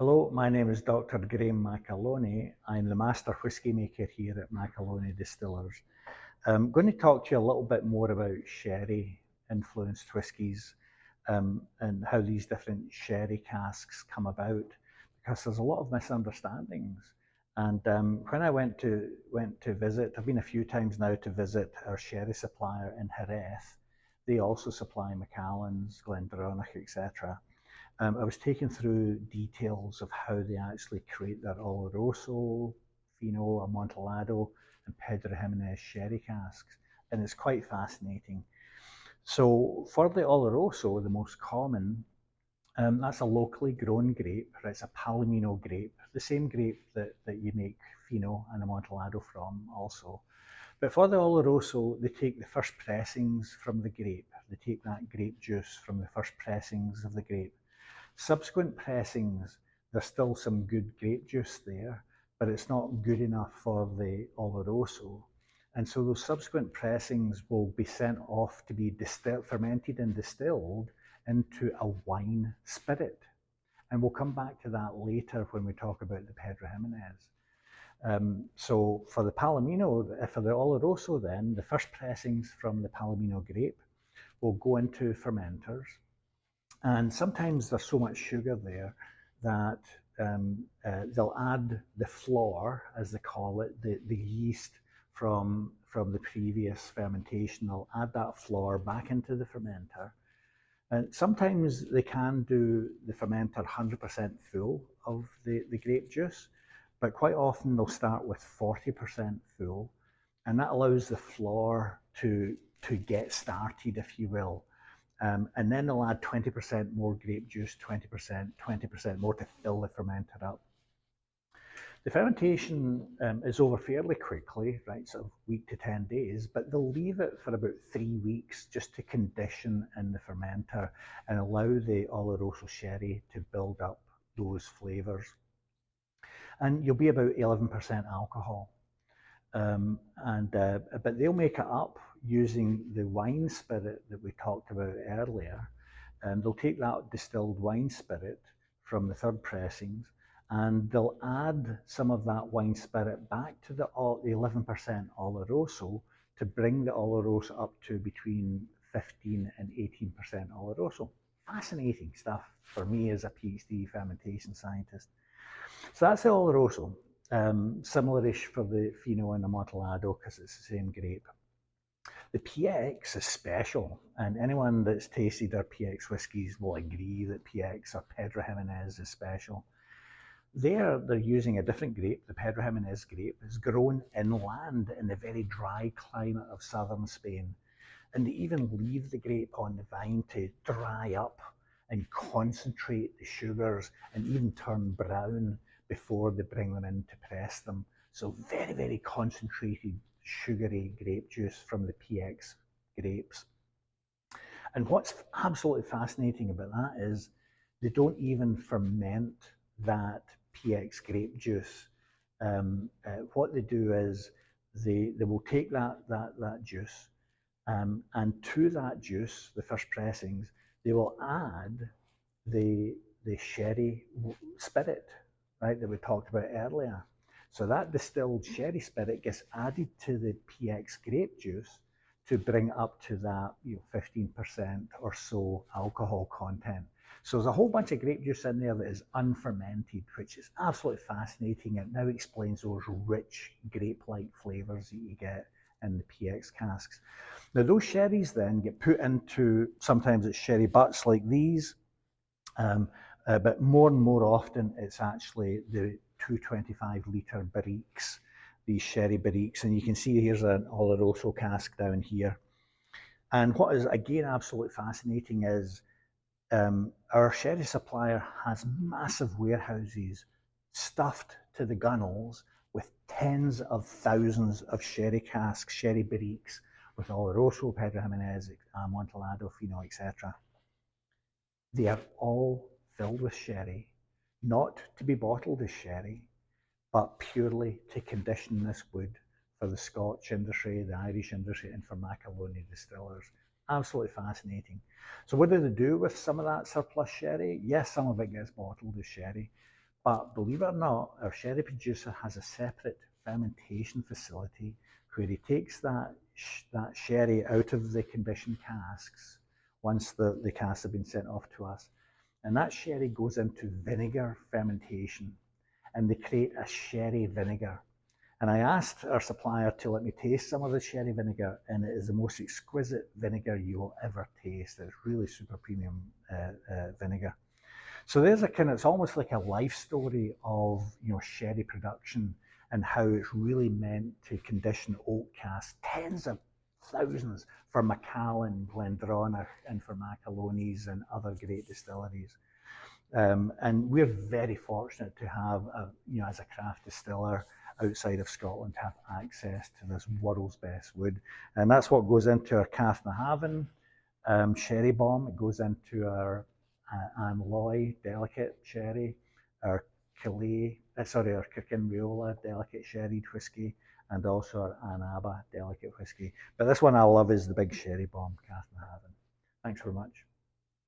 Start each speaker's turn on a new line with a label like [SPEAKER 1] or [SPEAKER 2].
[SPEAKER 1] Hello, my name is Dr. Graeme Macaloney. I'm the Master Whiskymaker here at Macaloney Distillers. I'm going to talk to you a little bit more about sherry influenced whiskies and how these different sherry casks come about, because there's a lot of misunderstandings. And when I went to visit, I've been a few times now to visit our sherry supplier in Jerez. They also supply Macallans, Glendronach, etc. I was taken through details of how they actually create their Oloroso, Fino, Amontillado, and Pedro Jimenez sherry casks, and it's quite fascinating. So for the Oloroso, the most common, that's a locally grown grape. It's a Palomino grape, the same grape that you make Fino and Amontillado from also. But for the Oloroso, they take the first pressings from the grape. They take that grape juice from the first pressings of the grape. Subsequent pressings, there's still some good grape juice there, but it's not good enough for the Oloroso. And so those subsequent pressings will be sent off to be fermented and distilled into a wine spirit. And we'll come back to that later when we talk about the Pedro Jimenez. So for the Palomino, for the Oloroso then, the first pressings from the Palomino grape will go into fermenters. And sometimes there's so much sugar there that they'll add the flour, as they call it, the yeast from the previous fermentation. They'll add that flour back into the fermenter. And sometimes they can do the fermenter 100% full of the grape juice, but quite often they'll start with 40% full. And that allows the flour to get started, if you will. And then they'll add 20% more grape juice, 20% more to fill the fermenter up. The fermentation is over fairly quickly, right, sort of week to 10 days, but they'll leave it for about 3 weeks just to condition in the fermenter and allow the Oloroso sherry to build up those flavours. And you'll be about 11% alcohol. But they'll make it up using the wine spirit that we talked about earlier. They'll take that distilled wine spirit from the third pressings and they'll add some of that wine spirit back to the 11% Oloroso to bring the Oloroso up to between 15 and 18% Oloroso. Fascinating stuff for me as a PhD fermentation scientist. So that's the Oloroso. Similar-ish for the Fino and Amontillado because it's the same grape. The PX is special, and anyone that's tasted our PX whiskies will agree that PX or Pedro Jimenez is special. They're using a different grape. The Pedro Jimenez grape is grown inland in the very dry climate of southern Spain, and they even leave the grape on the vine to dry up and concentrate the sugars and even turn brown before they bring them in to press them. So very, very concentrated, sugary grape juice from the PX grapes. And what's absolutely fascinating about that is they don't even ferment that PX grape juice. What they do is they will take that juice and to that juice, the first pressings, they will add the sherry spirit, right, that we talked about earlier. So that distilled sherry spirit gets added to the PX grape juice to bring up to that 15% or so alcohol content. So there's a whole bunch of grape juice in there that is unfermented, which is absolutely fascinating. It now explains those rich grape-like flavours that you get in the PX casks. Now those sherries then get put into, sometimes it's sherry butts like these, but more and more often it's actually the 225 litre barriques, these sherry barriques. And you can see here's an Oloroso cask down here. And what is again absolutely fascinating is our sherry supplier has massive warehouses stuffed to the gunnels with tens of thousands of sherry casks, sherry barriques, with Oloroso, Pedro Jimenez, Amontillado, Fino, etc. They are all filled with sherry, not to be bottled as sherry, but purely to condition this wood for the Scotch industry, the Irish industry, and for Macaloney Distillers. Absolutely fascinating. So what do they do with some of that surplus sherry? Yes, some of it gets bottled as sherry, But believe it or not, our sherry producer has a separate fermentation facility where he takes that sherry out of the conditioned casks once the casks have been sent off to us. And that sherry goes into vinegar fermentation and they create a sherry vinegar. And I asked our supplier to let me taste some of the sherry vinegar, and it is the most exquisite vinegar you will ever taste. It's really super premium vinegar. So there's a kind of, it's almost like a life story of, sherry production and how it's really meant to condition oak casks, tens of thousands for Macallan, Glendronach, and for Macaloney's and other great distilleries. And we're very fortunate to have, as a craft distiller outside of Scotland, to have access to this world's best wood. And that's what goes into our Cathnahaven sherry bomb. It goes into our Anne Loy delicate sherry, our our Kirkinreola delicate sherried whiskey, and also our Ann Abba delicate whiskey. But this one I love is the big sherry bomb, Cathnahaven. Thanks very much.